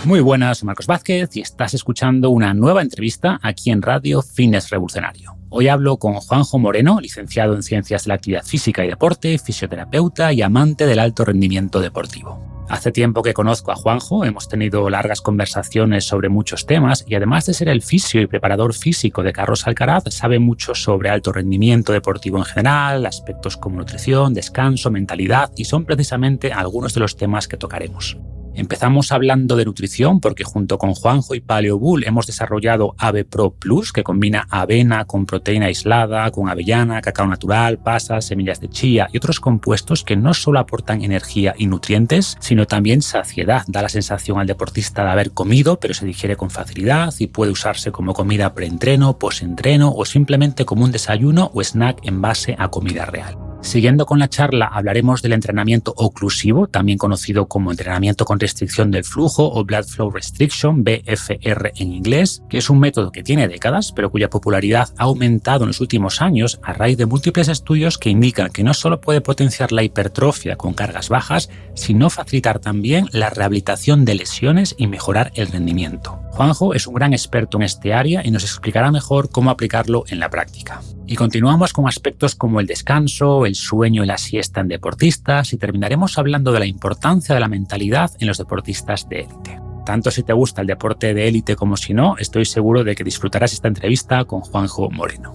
Muy buenas, soy Marcos Vázquez y estás escuchando una nueva entrevista aquí en Radio Fitness Revolucionario. Hoy hablo con Juanjo Moreno, licenciado en Ciencias de la Actividad Física y Deporte, fisioterapeuta y amante del alto rendimiento deportivo. Hace tiempo que conozco a Juanjo, hemos tenido largas conversaciones sobre muchos temas y además de ser el fisio y preparador físico de Carlos Alcaraz, sabe mucho sobre alto rendimiento deportivo en general, aspectos como nutrición, descanso, mentalidad y son precisamente algunos de los temas que tocaremos. Empezamos hablando de nutrición porque junto con Juanjo y Paleobull hemos desarrollado Ave Pro Plus, que combina avena con proteína aislada, con avellana, cacao natural, pasas, semillas de chía y otros compuestos que no solo aportan energía y nutrientes, sino también saciedad. Da la sensación al deportista de haber comido, pero se digiere con facilidad y puede usarse como comida preentreno, postentreno o simplemente como un desayuno o snack en base a comida real. Siguiendo con la charla, hablaremos del entrenamiento oclusivo, también conocido como entrenamiento con restricción del flujo o Blood Flow Restriction, BFR en inglés, que es un método que tiene décadas, pero cuya popularidad ha aumentado en los últimos años a raíz de múltiples estudios que indican que no solo puede potenciar la hipertrofia con cargas bajas, sino facilitar también la rehabilitación de lesiones y mejorar el rendimiento. Juanjo es un gran experto en este área y nos explicará mejor cómo aplicarlo en la práctica. Y continuamos con aspectos como el descanso, el sueño y la siesta en deportistas y terminaremos hablando de la importancia de la mentalidad en los deportistas de élite. Tanto si te gusta el deporte de élite como si no, estoy seguro de que disfrutarás esta entrevista con Juanjo Moreno.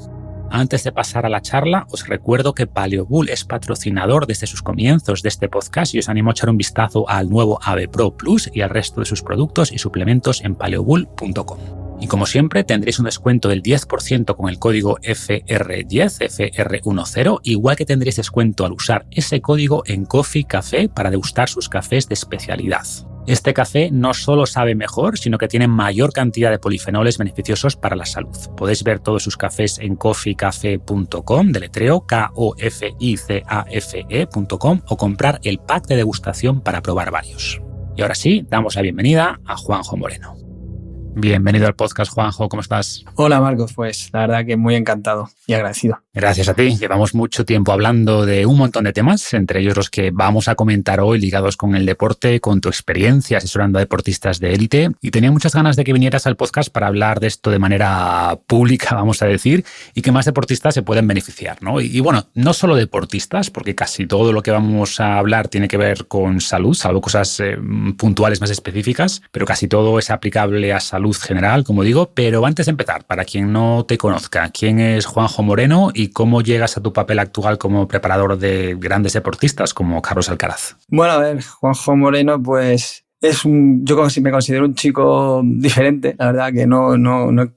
Antes de pasar a la charla, os recuerdo que Paleobull es patrocinador desde sus comienzos de este podcast y os animo a echar un vistazo al nuevo Ave Pro Plus y al resto de sus productos y suplementos en paleobull.com. Y como siempre, tendréis un descuento del 10% con el código FR10, FR10, igual que tendréis descuento al usar ese código en Coffee Café para degustar sus cafés de especialidad. Este café no solo sabe mejor, sino que tiene mayor cantidad de polifenoles beneficiosos para la salud. Podéis ver todos sus cafés en coffeecafe.com, deletreo KOFICAFE.com, o comprar el pack de degustación para probar varios. Y ahora sí, damos la bienvenida a Juanjo Moreno. Bienvenido al podcast, Juanjo, ¿cómo estás? Hola, Marcos, pues la verdad que muy encantado y agradecido. Gracias a ti. Llevamos mucho tiempo hablando de un montón de temas, entre ellos los que vamos a comentar hoy ligados con el deporte, con tu experiencia asesorando a deportistas de élite, y tenía muchas ganas de que vinieras al podcast para hablar de esto de manera pública, vamos a decir, y que más deportistas se puedan beneficiar, ¿no? Y bueno, no solo deportistas, porque casi todo lo que vamos a hablar tiene que ver con salud, salvo cosas puntuales más específicas, pero casi todo es aplicable a salud general, como digo. Pero antes de empezar, para quien no te conozca, ¿quién es Juanjo Moreno y cómo llegas a tu papel actual como preparador de grandes deportistas como Carlos Alcaraz? Bueno, a ver, Juanjo Moreno, pues yo me considero un chico diferente, la verdad que no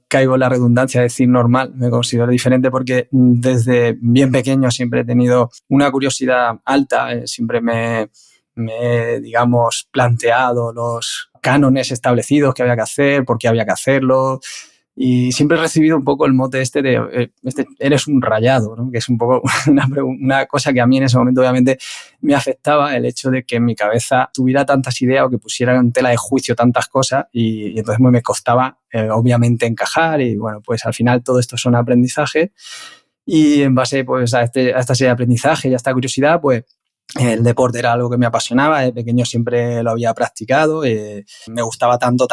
caigo en la redundancia de decir normal, me considero diferente porque desde bien pequeño siempre he tenido una curiosidad alta, siempre me he, digamos, planteado los cánones establecidos que había que hacer, por qué había que hacerlo, y siempre he recibido un poco el mote de eres un rayado, ¿no? Que es un poco una cosa que a mí en ese momento obviamente me afectaba, el hecho de que en mi cabeza tuviera tantas ideas o que pusiera en tela de juicio tantas cosas y entonces me costaba obviamente encajar, y bueno, pues al final todo esto son aprendizajes, y en base pues a esta serie de aprendizaje y a esta curiosidad, pues el deporte era algo que me apasionaba, de pequeño siempre lo había practicado, me gustaba tanto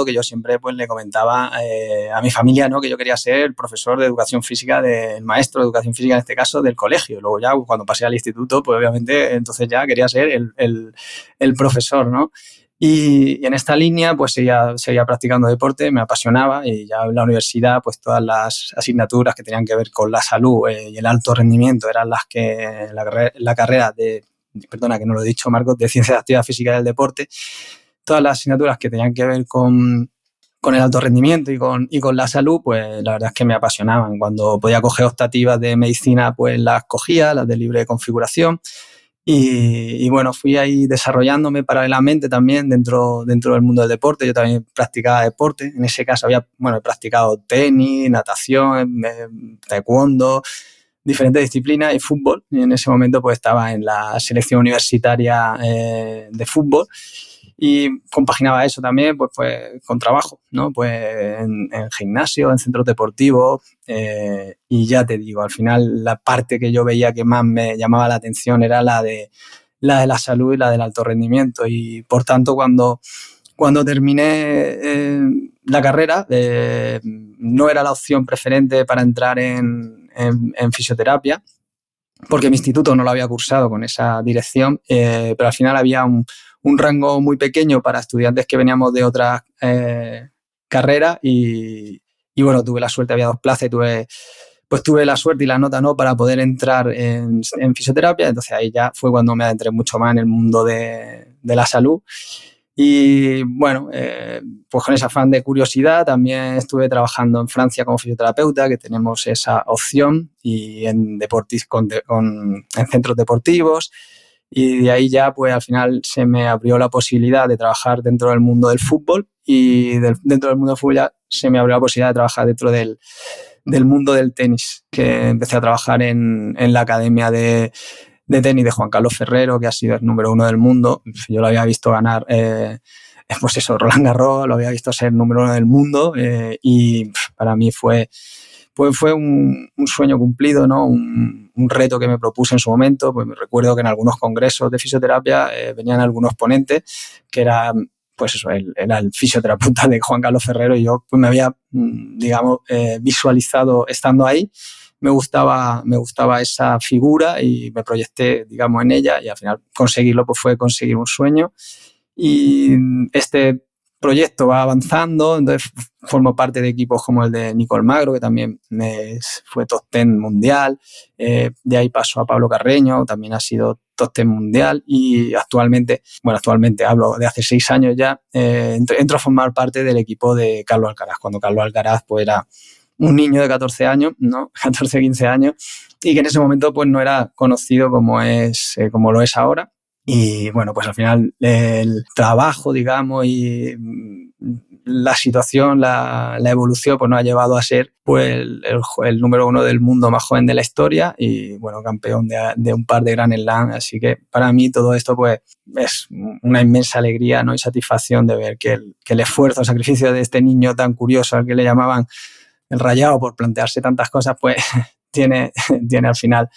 que yo siempre pues le comentaba a mi familia, ¿no?, que yo quería ser el profesor de educación física, el maestro de educación física en este caso del colegio. Luego ya cuando pasé al instituto, pues obviamente entonces ya quería ser el profesor, ¿no? Y en esta línea pues seguía practicando deporte, me apasionaba, y ya en la universidad pues todas las asignaturas que tenían que ver con la salud y el alto rendimiento eran las que la carrera perdona que no lo he dicho, Marcos, de Ciencias de Actividad Física y del Deporte, todas las asignaturas que tenían que ver con el alto rendimiento y con la salud, pues la verdad es que me apasionaban. Cuando podía coger optativas de medicina, pues las cogía, las de libre configuración. Y bueno, fui ahí desarrollándome paralelamente también dentro del mundo del deporte. Yo también practicaba deporte. En ese caso he practicado tenis, natación, taekwondo, diferentes disciplinas y fútbol. Y en ese momento pues estaba en la selección universitaria de fútbol, y compaginaba eso también pues con trabajo, ¿no? Pues en gimnasio, en centros deportivos, y ya te digo, al final la parte que yo veía que más me llamaba la atención era la de la salud y la del alto rendimiento, y por tanto cuando Cuando terminé la carrera, no era la opción preferente para entrar en fisioterapia, porque mi instituto no lo había cursado con esa dirección, pero al final había un rango muy pequeño para estudiantes que veníamos de otras carreras y bueno, tuve la suerte, había 2 plazas y tuve la suerte y la nota no para poder entrar en fisioterapia. Entonces ahí ya fue cuando me adentré mucho más en el mundo de la salud. Y bueno, pues con ese afán de curiosidad también estuve trabajando en Francia como fisioterapeuta, que tenemos esa opción, y en centros deportivos. Y de ahí ya pues al final se me abrió la posibilidad de trabajar dentro del mundo del fútbol, y dentro del mundo del fútbol ya se me abrió la posibilidad de trabajar dentro del mundo del tenis, que empecé a trabajar en la academia de tenis de Juan Carlos Ferrero, que ha sido el número 1 del mundo. Yo lo había visto ganar, pues eso, Roland Garros, lo había visto ser número 1 del mundo, y para mí fue un sueño cumplido, ¿no? Un reto que me propuse en su momento. Pues me recuerdo que en algunos congresos de fisioterapia venían algunos ponentes que eran, pues eso, era el fisioterapeuta de Juan Carlos Ferrero, y yo pues me había, digamos, visualizado estando ahí. Me gustaba esa figura y me proyecté, digamos, en ella, y al final conseguirlo pues fue conseguir un sueño. Y este proyecto va avanzando, entonces formo parte de equipos como el de Nicole Magro, que también fue top 10 mundial. De ahí paso a Pablo Carreño, también ha sido top 10 mundial, y actualmente hablo de hace 6 años ya, entro a formar parte del equipo de Carlos Alcaraz, cuando Carlos Alcaraz pues era un niño de 14 años, ¿no? 14, 15 años, y que en ese momento pues no era conocido como lo es ahora. Y bueno, pues al final el trabajo, digamos, y la situación, la evolución, pues nos ha llevado a ser pues el número 1 del mundo más joven de la historia, y bueno, campeón de un par de Grand Slam. Así que para mí todo esto pues es una inmensa alegría, ¿no? Y satisfacción de ver que el esfuerzo, el sacrificio de este niño tan curioso, al que le llamaban el Rayado por plantearse tantas cosas, pues tiene al final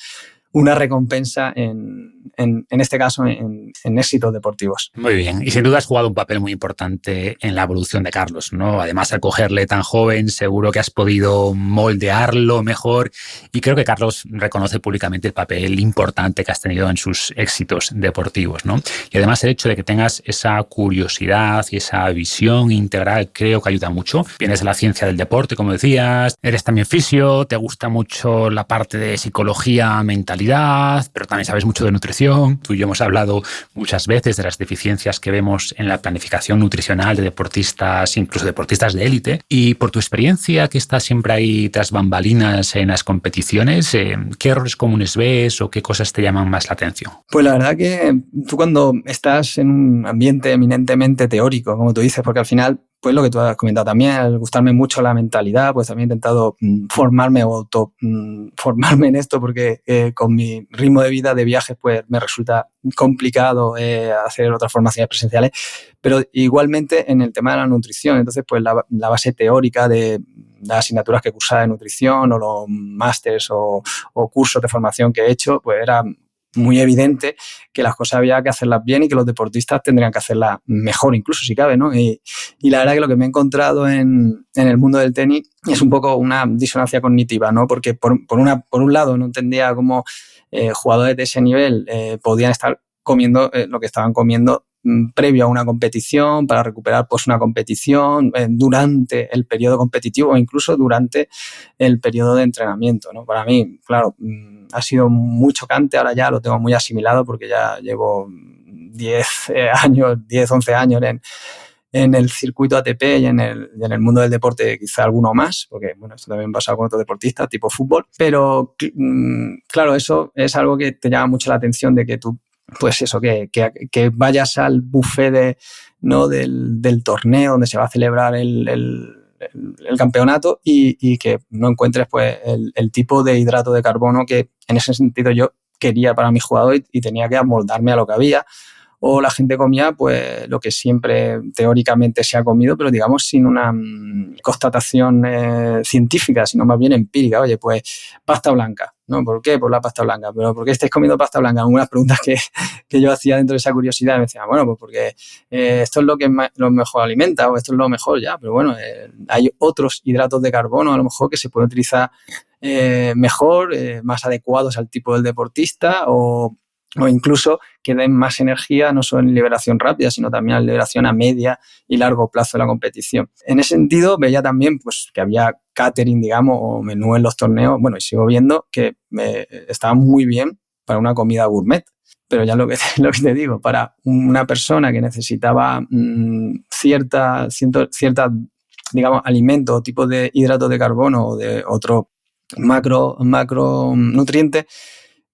una recompensa en este caso en éxitos deportivos. Muy bien, y sin duda has jugado un papel muy importante en la evolución de Carlos, ¿no? Además, al cogerle tan joven, seguro que has podido moldearlo mejor, y creo que Carlos reconoce públicamente el papel importante que has tenido en sus éxitos deportivos, ¿no? Y además el hecho de que tengas esa curiosidad y esa visión integral creo que ayuda mucho. Vienes de la ciencia del deporte, como decías, eres también fisio, te gusta mucho la parte de psicología, mentalidad, pero también sabes mucho de nutrición. Tú y yo hemos hablado muchas veces de las deficiencias que vemos en la planificación nutricional de deportistas, incluso deportistas de élite. Y por tu experiencia, que estás siempre ahí tras bambalinas en las competiciones, ¿qué errores comunes ves o qué cosas te llaman más la atención? Pues la verdad que tú, cuando estás en un ambiente eminentemente teórico, como tú dices, porque al final, pues lo que tú has comentado también, al gustarme mucho la mentalidad, pues también he intentado formarme o formarme en esto, porque con mi ritmo de vida de viajes pues me resulta complicado hacer otras formaciones presenciales, pero igualmente en el tema de la nutrición. Entonces pues la base teórica de las asignaturas que cursaba de nutrición, o los másters o cursos de formación que he hecho, pues era muy evidente que las cosas había que hacerlas bien y que los deportistas tendrían que hacerlas mejor, incluso si cabe, ¿no? Y la verdad que lo que me he encontrado en el mundo del tenis es un poco una disonancia cognitiva, ¿no? Porque por un lado no entendía cómo jugadores de ese nivel podían estar comiendo lo que estaban comiendo previo a una competición, para recuperar pues una competición, durante el periodo competitivo o incluso durante el periodo de entrenamiento, ¿no? Para mí, claro, ha sido muy chocante. Ahora ya lo tengo muy asimilado, porque ya llevo 10, 11 años en el circuito ATP y en el mundo del deporte, quizá alguno más, porque bueno, esto también pasa con otros deportistas, tipo fútbol. Pero claro, eso es algo que te llama mucho la atención, de que tú, pues eso, que vayas al buffet del torneo donde se va a celebrar el campeonato, y que no encuentres pues el tipo de hidrato de carbono que en ese sentido yo quería para mi jugador, y tenía que amoldarme a lo que había, o la gente comía pues lo que siempre teóricamente se ha comido, pero digamos sin una constatación científica, sino más bien empírica. Oye, pues pasta blanca, ¿no? ¿Por qué? Por la pasta blanca. ¿Pero por qué estáis comiendo pasta blanca? Algunas preguntas que yo hacía dentro de esa curiosidad, me decían, bueno, pues porque esto es lo que lo mejor alimenta, o esto es lo mejor ya, pero bueno, hay otros hidratos de carbono a lo mejor que se pueden utilizar mejor, más adecuados al tipo del deportista, o incluso que den más energía, no solo en liberación rápida, sino también en liberación a media y largo plazo de la competición. En ese sentido, veía también pues, que había catering, digamos, o menú en los torneos, bueno, y sigo viendo que estaba muy bien para una comida gourmet. Pero ya lo que te digo, para una persona que necesitaba cierta, digamos, alimento o tipo de hidratos de carbono o de otro macronutrientes,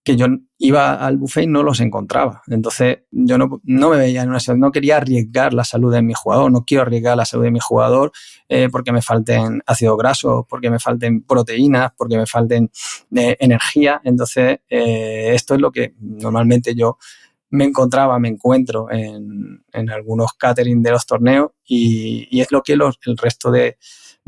que yo iba al buffet y no los encontraba. Entonces yo no me veía en una situación, no quería arriesgar la salud de mi jugador, no quiero arriesgar la salud de mi jugador porque me falten ácidos grasos, porque me falten proteínas, porque me falten energía. Entonces esto es lo que normalmente yo me encuentro en algunos catering de los torneos y es lo que el resto de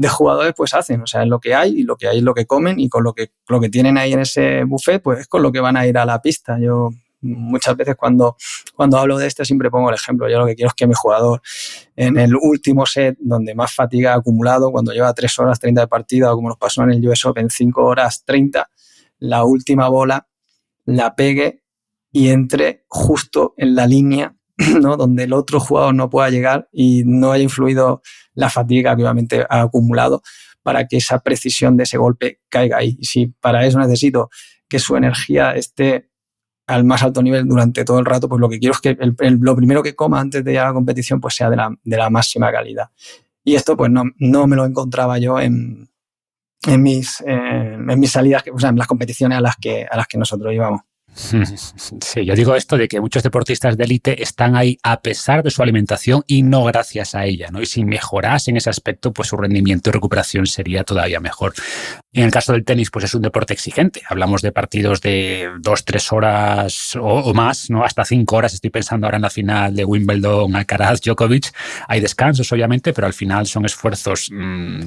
jugadores pues hacen, o sea, es lo que hay y lo que hay es lo que comen, y con lo que tienen ahí en ese buffet pues es con lo que van a ir a la pista. Yo muchas veces cuando hablo de esto siempre pongo el ejemplo. Yo lo que quiero es que mi jugador en el último set, donde más fatiga ha acumulado, cuando lleva 3 horas 30 de partida, o como nos pasó en el US Open 5 horas 30, la última bola la pegue y entre justo en la línea, ¿no?, donde el otro jugador no pueda llegar y no haya influido la fatiga que obviamente ha acumulado para que esa precisión de ese golpe caiga ahí. Y si para eso necesito que su energía esté al más alto nivel durante todo el rato, pues lo que quiero es que lo primero que coma antes de ir a la competición pues sea de la máxima calidad. Y esto pues no me lo encontraba yo en mis salidas, o sea, en las competiciones a las que nosotros íbamos. Sí, yo digo esto de que muchos deportistas de élite están ahí a pesar de su alimentación y no gracias a ella, ¿no? Y si mejorase en ese aspecto, pues su rendimiento y recuperación sería todavía mejor. En el caso del tenis, pues es un deporte exigente. Hablamos de partidos de 2-3 horas o más, ¿no? Hasta 5 horas. Estoy pensando ahora en la final de Wimbledon, Alcaraz, Djokovic. Hay descansos, obviamente, pero al final son esfuerzos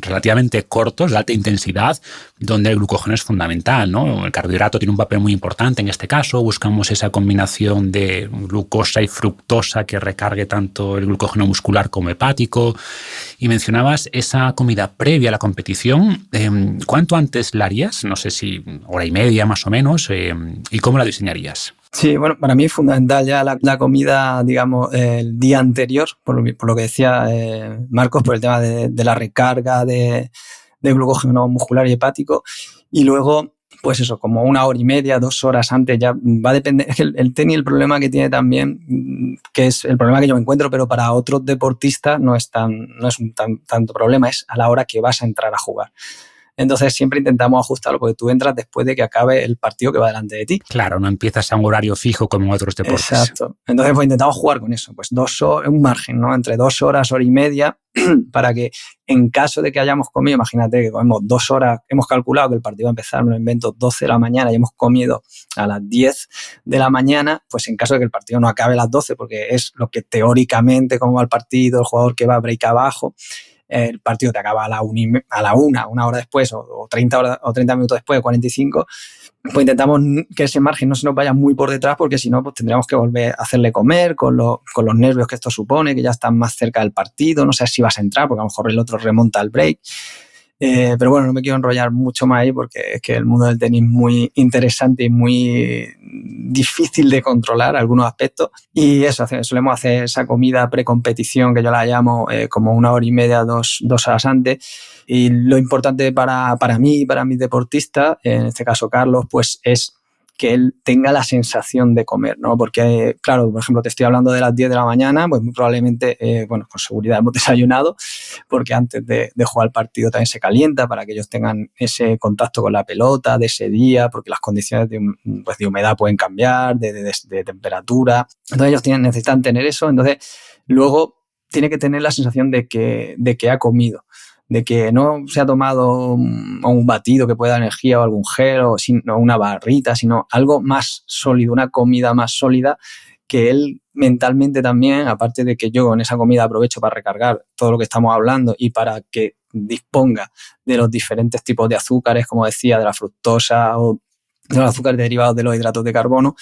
relativamente cortos, de alta intensidad, donde el glucógeno es fundamental, ¿no? El carbohidrato tiene un papel muy importante en este caso. Buscamos esa combinación de glucosa y fructosa que recargue tanto el glucógeno muscular como hepático. Y mencionabas esa comida previa a la competición. ¿Cuánto antes la harías? No sé si hora y media más o menos. ¿Y cómo la diseñarías? Sí, bueno, para mí es fundamental ya la comida, digamos, el día anterior, por lo que decía Marcos, por el tema de la recarga de glucógeno muscular y hepático. Y luego, pues eso, como 1 hora y media, 2 horas antes, ya va a depender. El tenis, el problema que tiene también, que es el problema que yo me encuentro, pero para otros deportistas no es tanto problema, es a la hora que vas a entrar a jugar. Entonces siempre intentamos ajustarlo porque tú entras después de que acabe el partido que va delante de ti. Claro, no empiezas a un horario fijo como en otros deportes. Exacto. Entonces pues intentamos jugar con eso, pues 2 horas, un margen, ¿no?, entre 2 horas, hora y media, para que en caso de que hayamos comido, imagínate que comemos 2 horas, hemos calculado que el partido va a empezar, me lo invento, 12 de la mañana y hemos comido a las 10 de la mañana, pues en caso de que el partido no acabe a las 12, porque es lo que teóricamente, como va el partido, el jugador que va a break abajo, el partido te acaba a la una hora después, o 30 minutos después, o 45, pues intentamos que ese margen no se nos vaya muy por detrás, porque si no, pues tendríamos que volver a hacerle comer con los nervios que esto supone, que ya están más cerca del partido, no sé si vas a entrar, porque a lo mejor el otro remonta al break. Pero bueno, no me quiero enrollar mucho más ahí, porque es que el mundo del tenis es muy interesante y muy difícil de controlar algunos aspectos. Y eso, solemos hacer esa comida precompetición, que yo la llamo como 1 hora y media, 2 horas antes. Y lo importante para mí y para mis deportistas, en este caso Carlos, pues es que él tenga la sensación de comer, ¿no? Porque, claro, por ejemplo, te estoy hablando de las 10 de la mañana, pues muy probablemente, bueno, con seguridad hemos desayunado, porque antes de jugar el partido también se calienta para que ellos tengan ese contacto con la pelota de ese día, porque las condiciones de humedad pueden cambiar, de temperatura. Entonces ellos necesitan tener eso. Entonces luego tiene que tener la sensación de que ha comido, de que no se ha tomado un batido que pueda dar energía o algún gel o una barrita, sino algo más sólido, una comida más sólida, que él mentalmente también, aparte de que yo en esa comida aprovecho para recargar todo lo que estamos hablando y para que disponga de los diferentes tipos de azúcares, como decía, de la fructosa o de los azúcares derivados de los hidratos de carbono,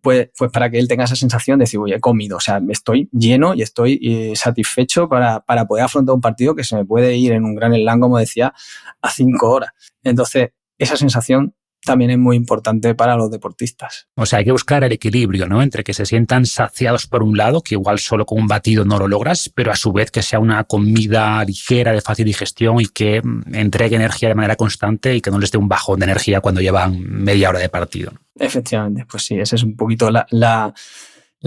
pues para que él tenga esa sensación de decir, oye, he comido, o sea, estoy lleno y estoy satisfecho para poder afrontar un partido que se me puede ir en un gran slam, como decía, a 5 horas. Entonces, esa sensación también es muy importante para los deportistas. O sea, hay que buscar el equilibrio, ¿no? Entre que se sientan saciados por un lado, que igual solo con un batido no lo logras, pero a su vez que sea una comida ligera, de fácil digestión y que entregue energía de manera constante y que no les dé un bajón de energía cuando llevan media hora de partido, ¿no? Efectivamente, pues sí, esa es un poquito la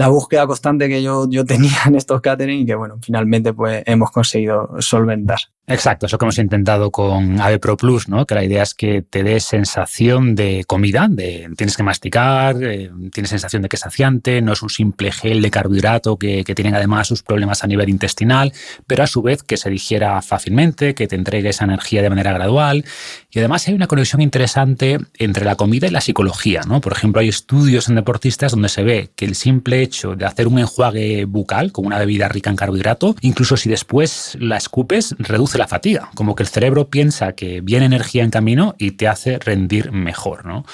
búsqueda constante que yo tenía en estos catering y que, bueno, finalmente pues hemos conseguido solventar. Exacto, eso que hemos intentado con AB Pro Plus, ¿no? Que la idea es que te dé sensación de comida, tienes que masticar, tienes sensación de que es saciante, no es un simple gel de carbohidrato que tienen además sus problemas a nivel intestinal, pero a su vez que se digiera fácilmente, que te entregue esa energía de manera gradual. Y además hay una conexión interesante entre la comida y la psicología, ¿no? Por ejemplo, hay estudios en deportistas donde se ve que el simple hecho de hacer un enjuague bucal con una bebida rica en carbohidrato, incluso si después la escupes, reduce la fatiga, como que el cerebro piensa que viene energía en camino y te hace rendir mejor, ¿no?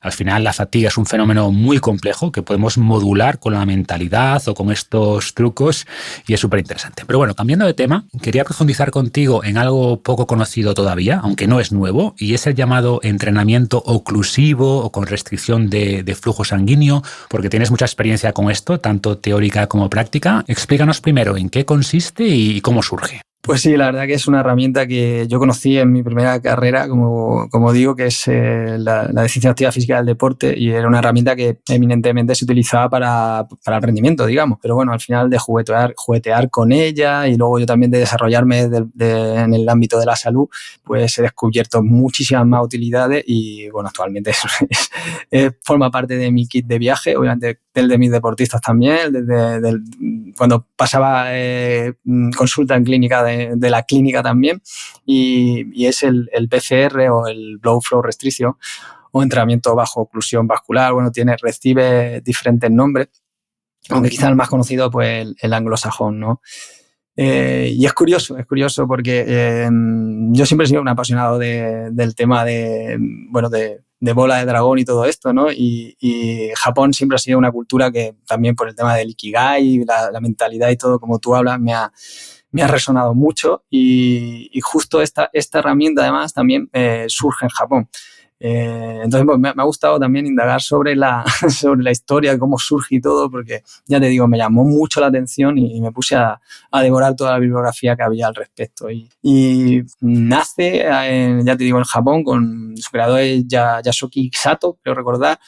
Al final la fatiga es un fenómeno muy complejo que podemos modular con la mentalidad o con estos trucos y es súper interesante. Pero bueno, cambiando de tema, quería profundizar contigo en algo poco conocido todavía, aunque no es nuevo, y es el llamado entrenamiento oclusivo o con restricción de flujo sanguíneo, porque tienes mucha experiencia con esto, tanto teórica como práctica. Explícanos primero en qué consiste y cómo surge. Pues sí, la verdad que es una herramienta que yo conocí en mi primera carrera, como digo, que es la de Ciencia Activa Física del Deporte, y era una herramienta que eminentemente se utilizaba para el rendimiento, digamos. Pero bueno, al final de juguetear con ella y luego yo también de desarrollarme en el ámbito de la salud, pues he descubierto muchísimas más utilidades y bueno, actualmente forma parte de mi kit de viaje, obviamente del de mis deportistas también, cuando pasaba consulta en clínica de la clínica también, y es el PCR o el Blood Flow Restriction o entrenamiento bajo oclusión vascular. Bueno, recibe diferentes nombres, aunque quizá el más conocido pues el anglosajón, ¿no? Y es curioso porque yo siempre he sido un apasionado del tema de bola de dragón y todo esto, ¿no? Y Japón siempre ha sido una cultura que también por el tema del Ikigai, la mentalidad y todo, como tú hablas, me ha resonado mucho y justo esta herramienta además también surge en Japón. Entonces pues, me ha gustado también indagar sobre la historia, de cómo surge y todo, porque ya te digo, me llamó mucho la atención y me puse a devorar toda la bibliografía que había al respecto. Y nace, ya te digo, en Japón con su creador Yasuki Sato, creo recordar,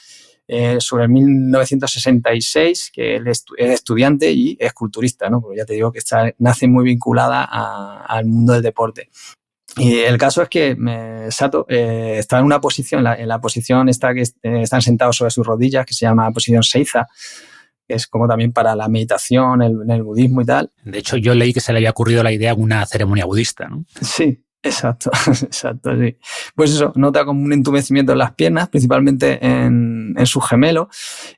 sobre el 1966, que él es estudiante y es culturista, ¿no? Porque ya te digo que nace muy vinculada al mundo del deporte. Y el caso es que Sato está en una posición, en la posición esta que están sentados sobre sus rodillas, que se llama posición Seiza, que es como también para la meditación en el budismo y tal. De hecho, yo leí que se le había ocurrido la idea en una ceremonia budista, ¿no? Sí. Exacto, sí. Pues eso, nota como un entumecimiento en las piernas, principalmente en sus gemelos,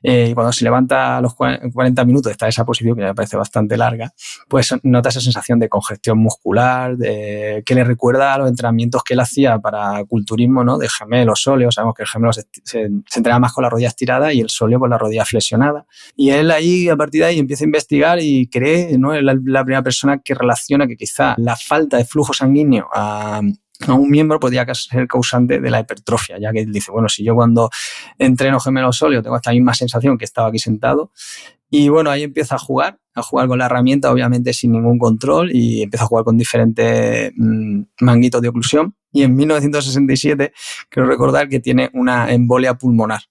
y cuando se levanta a los 40 minutos, está esa posición que me parece bastante larga, pues nota esa sensación de congestión muscular, que le recuerda a los entrenamientos que él hacía para culturismo, ¿no? De gemelo, sóleo. Sabemos que el gemelo se entrena más con la rodilla estirada y el sóleo con la rodilla flexionada. Y él ahí, a partir de ahí, empieza a investigar y cree, ¿no? Es la primera persona que relaciona que quizá la falta de flujo sanguíneo a un miembro podría ser causante de la hipertrofia, ya que él dice, bueno, si yo cuando entreno gemelo sóleo tengo esta misma sensación que estaba aquí sentado, y bueno, ahí empieza a jugar con la herramienta, obviamente sin ningún control, y empieza a jugar con diferentes manguitos de oclusión, y en 1967 creo recordar que tiene una embolia pulmonar.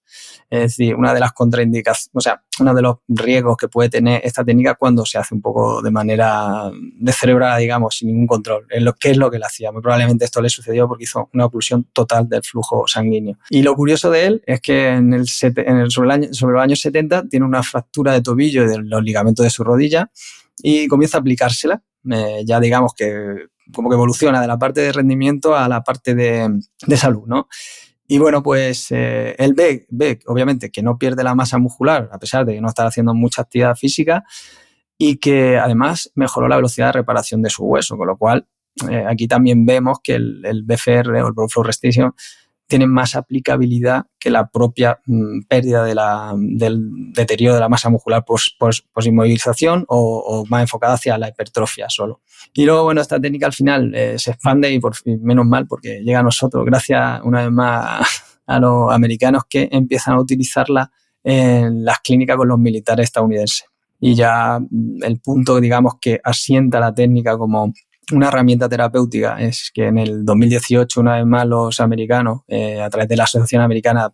Es decir, una de las contraindicaciones, o sea, uno de los riesgos que puede tener esta técnica cuando se hace un poco de manera descerebrada, digamos, sin ningún control. ¿Qué es lo que le hacía? Muy probablemente esto le sucedió porque hizo una oclusión total del flujo sanguíneo. Y lo curioso de él es que sobre los años 70 tiene una fractura de tobillo y de los ligamentos de su rodilla y comienza a aplicársela. Ya digamos que como que evoluciona de la parte de rendimiento a la parte de salud, ¿no? Y bueno, pues él ve, obviamente, que no pierde la masa muscular, a pesar de que no está haciendo mucha actividad física, y que además mejoró la velocidad de reparación de su hueso, con lo cual aquí también vemos que el BFR o el Blood Flow Restriction tienen más aplicabilidad que la propia pérdida del deterioro de la masa muscular post inmovilización o más enfocada hacia la hipertrofia solo. Y luego, bueno, esta técnica al final se expande y menos mal porque llega a nosotros gracias una vez más a los americanos que empiezan a utilizarla en las clínicas con los militares estadounidenses. Y ya el punto, digamos, que asienta la técnica como una herramienta terapéutica es que en el 2018, una vez más, los americanos, a través de la Asociación Americana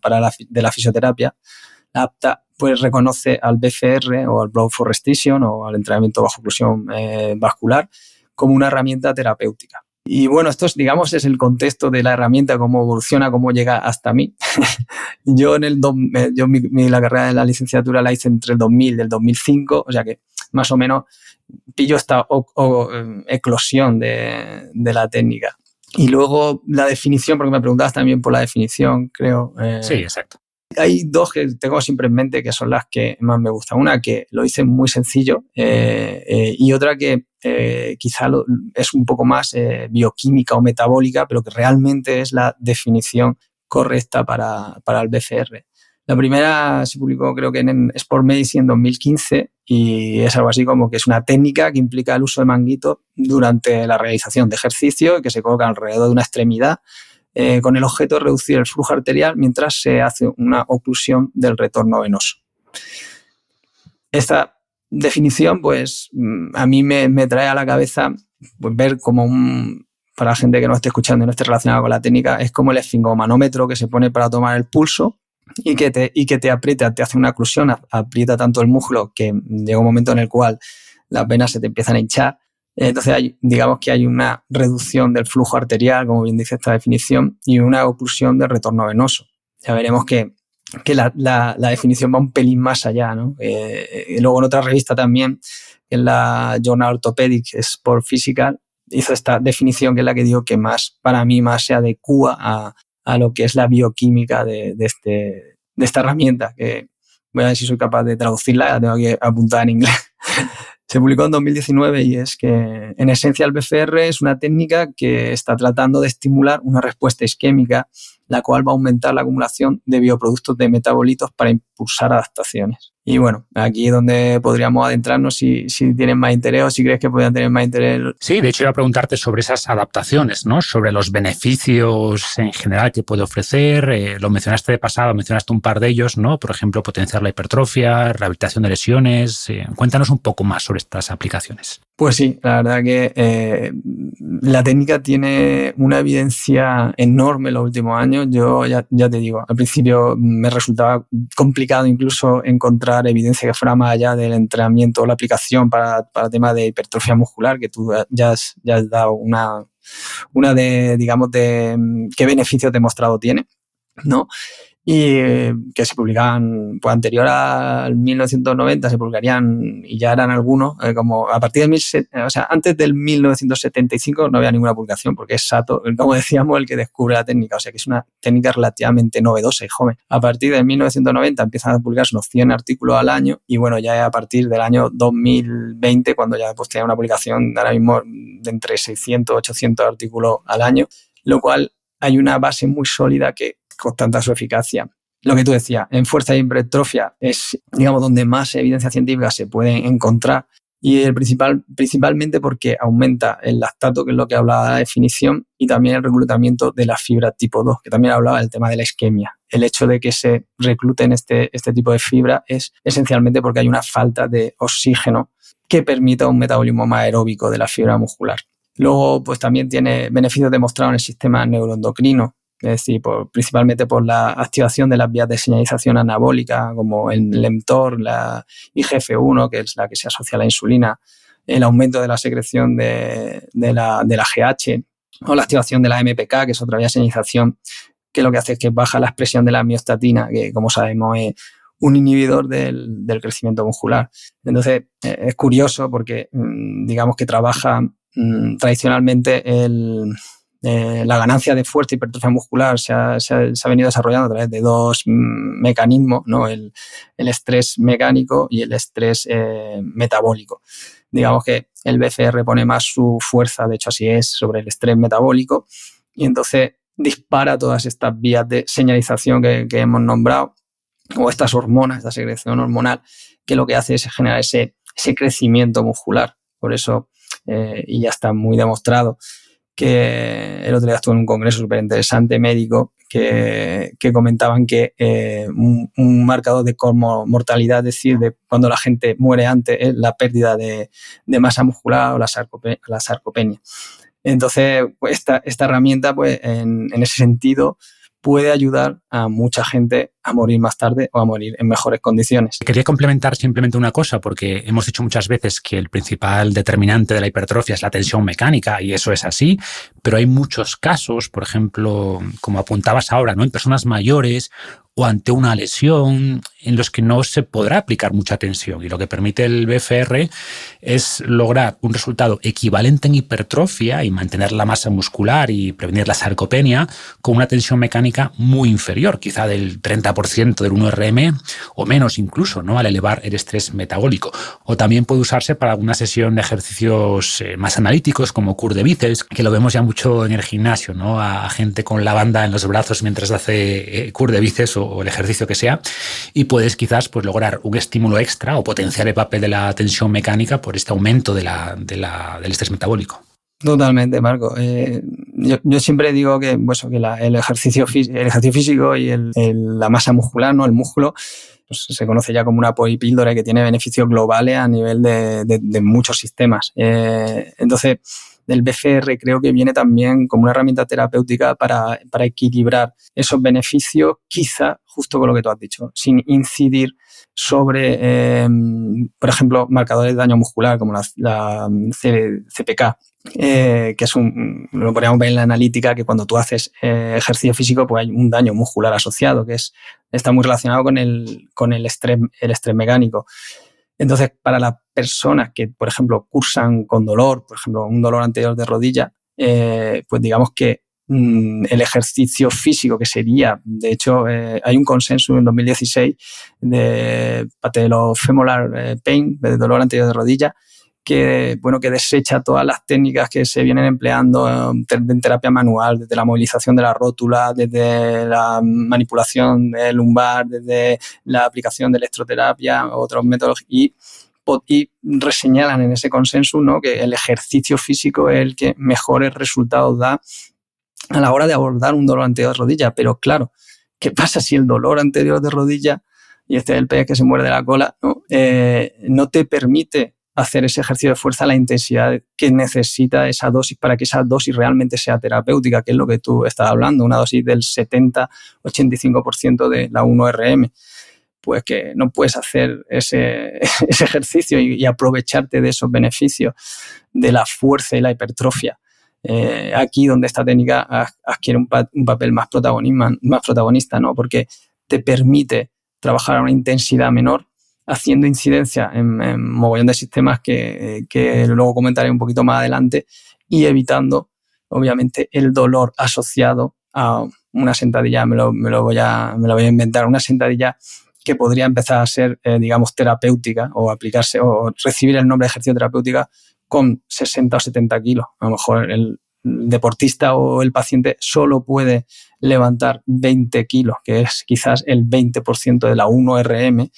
de la Fisioterapia, la APTA, pues reconoce al BFR o al Blood Flow Restriction o al entrenamiento bajo oclusión vascular como una herramienta terapéutica. Y bueno, esto es, digamos, es el contexto de la herramienta, cómo evoluciona, cómo llega hasta mí. Yo la carrera de la licenciatura la hice entre el 2000 y el 2005, o sea que más o menos pillo esta eclosión de la técnica. Y luego la definición, porque me preguntabas también por la definición, creo. Sí, exacto. Hay dos que tengo siempre en mente que son las que más me gustan. Una que lo hice muy sencillo y otra que quizá es un poco más bioquímica o metabólica, pero que realmente es la definición correcta para el BCR. La primera se publicó creo que en Sport Medicine en 2015 y es algo así como que es una técnica que implica el uso de manguitos durante la realización de ejercicio y que se coloca alrededor de una extremidad con el objeto de reducir el flujo arterial mientras se hace una oclusión del retorno venoso. Esta definición, pues, a mí me trae a la cabeza pues, ver como para la gente que no esté escuchando y no esté relacionada con la técnica, es como el esfingomanómetro que se pone para tomar el pulso y que te aprieta, te hace una oclusión, aprieta tanto el músculo que llega un momento en el cual las venas se te empiezan a hinchar. Entonces, digamos que hay una reducción del flujo arterial, como bien dice esta definición, y una oclusión del retorno venoso. Ya veremos que la definición va un pelín más allá, ¿no? Y luego en otra revista también, en la Journal Orthopedic Sport Physical, hizo esta definición que es la que digo que más, para mí, más se adecua a lo que es la bioquímica de esta herramienta, que voy a ver si soy capaz de traducirla, la tengo aquí apuntada en inglés. Se publicó en 2019 y es que, en esencia, el BFR es una técnica que está tratando de estimular una respuesta isquémica, la cual va a aumentar la acumulación de bioproductos de metabolitos para impulsar adaptaciones. Y bueno, aquí es donde podríamos adentrarnos si tienen más interés o si crees que podrían tener más interés. Sí, de hecho iba a preguntarte sobre esas adaptaciones, ¿no? Sobre los beneficios en general que puede ofrecer. Lo mencionaste de pasado, mencionaste un par de ellos, ¿no? Por ejemplo, potenciar la hipertrofia, rehabilitación de lesiones. Cuéntanos un poco más sobre estas aplicaciones. Pues sí, la verdad que la técnica tiene una evidencia enorme en los últimos años. Yo ya te digo, al principio me resultaba complicado incluso encontrar evidencia que fuera más allá del entrenamiento o la aplicación para temas de hipertrofia muscular, que tú ya has dado una de, digamos, de qué beneficios demostrado tiene, ¿no? Y que se publicaban, pues anterior al 1990 se publicarían y ya eran algunos, como a partir de antes del 1975 no había ninguna publicación porque es Sato, como decíamos, el que descubre la técnica, o sea que es una técnica relativamente novedosa y joven. A partir de 1990 empiezan a publicarse unos 100 artículos al año y bueno, ya a partir del año 2020 cuando ya pues tenía una publicación ahora mismo de entre 600 800 artículos al año, lo cual hay una base muy sólida que constata su eficacia. Lo que tú decías, en fuerza y hipertrofia es, digamos, donde más evidencia científica se puede encontrar y principalmente porque aumenta el lactato, que es lo que hablaba de la definición, y también el reclutamiento de la fibra tipo 2, que también hablaba del tema de la isquemia. El hecho de que se recluten este tipo de fibra es esencialmente porque hay una falta de oxígeno que permita un metabolismo más aeróbico de la fibra muscular. Luego, pues también tiene beneficios demostrados en el sistema neuroendocrino, es decir, principalmente por la activación de las vías de señalización anabólica, como el mTOR, la IGF-1, que es la que se asocia a la insulina, el aumento de la secreción de la GH, o la activación de la MPK, que es otra vía de señalización, que lo que hace es que baja la expresión de la miostatina, que como sabemos es un inhibidor del crecimiento muscular. Entonces, es curioso porque digamos que trabaja tradicionalmente la ganancia de fuerza y hipertrofia muscular se ha venido desarrollando a través de dos mecanismos, ¿no? El estrés mecánico y el estrés metabólico. Digamos que el BCR pone más su fuerza, de hecho así es, sobre el estrés metabólico, y entonces dispara todas estas vías de señalización que hemos nombrado, o estas hormonas, esta secreción hormonal, que lo que hace es generar ese crecimiento muscular. Por eso, y ya está muy demostrado, que el otro día estuve en un congreso súper interesante médico que comentaban que un marcador de mortalidad, es decir, de cuando la gente muere antes, es la pérdida de masa muscular o la sarcopenia. Entonces, pues esta herramienta, pues en ese sentido, puede ayudar a mucha gente a morir más tarde o a morir en mejores condiciones. Quería complementar simplemente una cosa, porque hemos dicho muchas veces que el principal determinante de la hipertrofia es la tensión mecánica, y eso es así, pero hay muchos casos, por ejemplo, como apuntabas ahora, ¿no? En personas mayores o ante una lesión en los que no se podrá aplicar mucha tensión, y lo que permite el BFR es lograr un resultado equivalente en hipertrofia y mantener la masa muscular y prevenir la sarcopenia con una tensión mecánica muy inferior, quizá del 30% del 1RM o menos incluso, ¿no? Al elevar el estrés metabólico. O también puede usarse para alguna sesión de ejercicios más analíticos como curl de bíceps, que lo vemos ya mucho en el gimnasio, ¿no? A gente con la banda en los brazos mientras hace curl de bíceps o el ejercicio que sea, y puedes quizás pues lograr un estímulo extra o potenciar el papel de la tensión mecánica por este aumento del estrés metabólico. Totalmente, Marco. Yo siempre digo que, pues, que el ejercicio físico y la masa muscular, ¿no? El músculo, pues, se conoce ya como una polipíldora que tiene beneficios globales a nivel de muchos sistemas. Entonces, el BCR creo que viene también como una herramienta terapéutica para equilibrar esos beneficios, quizá justo con lo que tú has dicho, sin incidir sobre, por ejemplo, marcadores de daño muscular como la CPK, que es lo podríamos ver en la analítica, que cuando tú haces ejercicio físico, pues hay un daño muscular asociado, que está muy relacionado con el estrés mecánico. Entonces, para las personas que, por ejemplo, cursan con dolor, por ejemplo, un dolor anterior de rodilla, pues digamos que el ejercicio físico, que sería, de hecho, hay un consenso en 2016 de patellofemoral pain, de dolor anterior de rodilla, que desecha todas las técnicas que se vienen empleando en terapia manual, desde la movilización de la rótula, desde la manipulación lumbar, desde la aplicación de electroterapia, otros métodos, y reseñalan en ese consenso, ¿no?, que el ejercicio físico es el que mejores resultados da a la hora de abordar un dolor anterior de rodilla. Pero claro, ¿qué pasa si el dolor anterior de rodilla, y este es el pez que se muerde la cola, ¿no?, no te permite hacer ese ejercicio de fuerza a la intensidad que necesita esa dosis para que esa dosis realmente sea terapéutica, que es lo que tú estás hablando, una dosis del 70-85% de la 1RM? Pues que no puedes hacer ese ejercicio y aprovecharte de esos beneficios de la fuerza y la hipertrofia. Aquí donde esta técnica adquiere un papel más protagonista, ¿no?, porque te permite trabajar a una intensidad menor, haciendo incidencia en mogollón de sistemas que luego comentaré un poquito más adelante, y evitando, obviamente, el dolor asociado a una sentadilla. Me lo voy a inventar, una sentadilla que podría empezar a ser, digamos, terapéutica, o aplicarse o recibir el nombre de ejercicio terapéutica con 60 o 70 kilos. A lo mejor el deportista o el paciente solo puede levantar 20 kilos, que es quizás el 20% de la 1RM,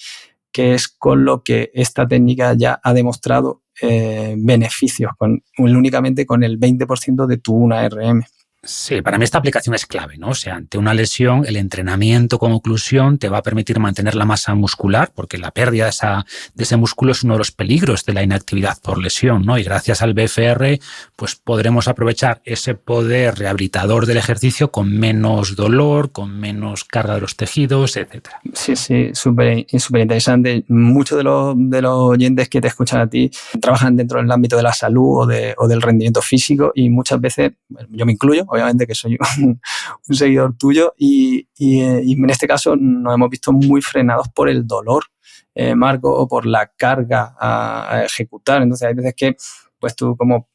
que es con lo que esta técnica ya ha demostrado beneficios, únicamente con el 20% de tu 1RM. Sí, para mí esta aplicación es clave, ¿no? O sea, ante una lesión, el entrenamiento como oclusión te va a permitir mantener la masa muscular, porque la pérdida de ese músculo es uno de los peligros de la inactividad por lesión, ¿no? Y gracias al BFR, pues podremos aprovechar ese poder rehabilitador del ejercicio con menos dolor, con menos carga de los tejidos, etcétera. Sí, súper interesante. Muchos de los oyentes que te escuchan a ti trabajan dentro del ámbito de la salud o del rendimiento físico, y muchas veces, yo me incluyo, obviamente, que soy un seguidor tuyo, y en este caso nos hemos visto muy frenados por el dolor, Marco, o por la carga a ejecutar. Entonces hay veces que pues tú como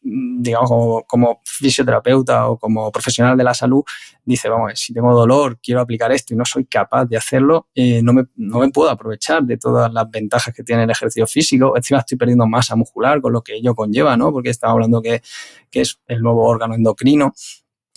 fisioterapeuta o como profesional de la salud, dices, vamos, si tengo dolor, quiero aplicar esto y no soy capaz de hacerlo, no me puedo aprovechar de todas las ventajas que tiene el ejercicio físico. Encima estoy perdiendo masa muscular con lo que ello conlleva, ¿no? Porque estamos hablando que es el nuevo órgano endocrino.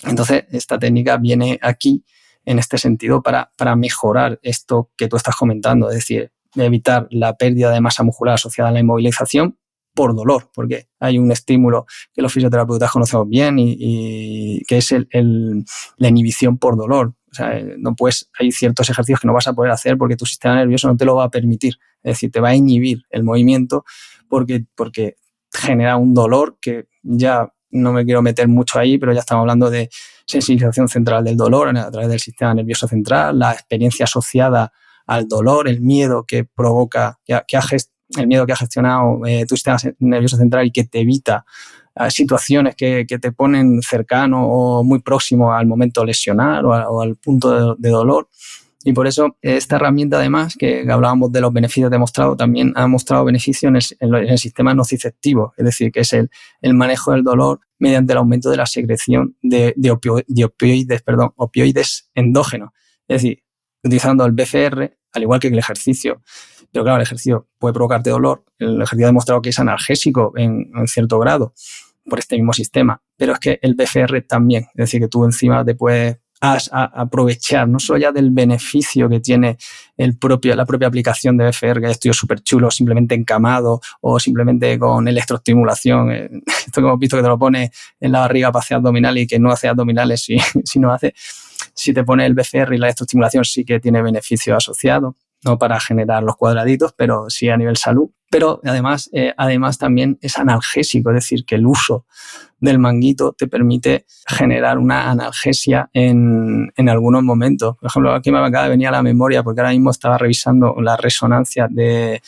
Entonces, esta técnica viene aquí en este sentido para mejorar esto que tú estás comentando, es decir, evitar la pérdida de masa muscular asociada a la inmovilización por dolor, porque hay un estímulo que los fisioterapeutas conocemos bien y que es la inhibición por dolor. O sea, hay ciertos ejercicios que no vas a poder hacer porque tu sistema nervioso no te lo va a permitir. Es decir, te va a inhibir el movimiento porque genera un dolor que ya no me quiero meter mucho ahí, pero ya estamos hablando de sensibilización central del dolor a través del sistema nervioso central, la experiencia asociada al dolor, el miedo que provoca, el miedo que ha gestionado tu sistema nervioso central y que te evita situaciones que te ponen cercano o muy próximo al momento de lesionar o al punto de dolor. Y por eso esta herramienta, además, que hablábamos de los beneficios demostrados, también ha mostrado beneficios en el sistema nociceptivo, es decir, que es el manejo del dolor mediante el aumento de la secreción de opioides endógenos. Es decir, utilizando el BFR, al igual que el ejercicio. Pero claro, el ejercicio puede provocarte dolor. El ejercicio ha demostrado que es analgésico en cierto grado por este mismo sistema. Pero es que el BFR también, es decir, que tú encima te puedes aprovechar no solo ya del beneficio que tiene la propia aplicación de BFR, que hay estudios súper chulos, simplemente encamado o simplemente con electroestimulación. Esto que hemos visto que te lo pone en la barriga para hacer abdominales y que no hace abdominales si te pone el BFR y la electroestimulación sí que tiene beneficios asociados, no para generar los cuadraditos, pero sí a nivel salud. Pero además también es analgésico, es decir, que el uso del manguito te permite generar una analgesia en algunos momentos. Por ejemplo, aquí me acaba de venir a la memoria porque ahora mismo estaba revisando la resonancia de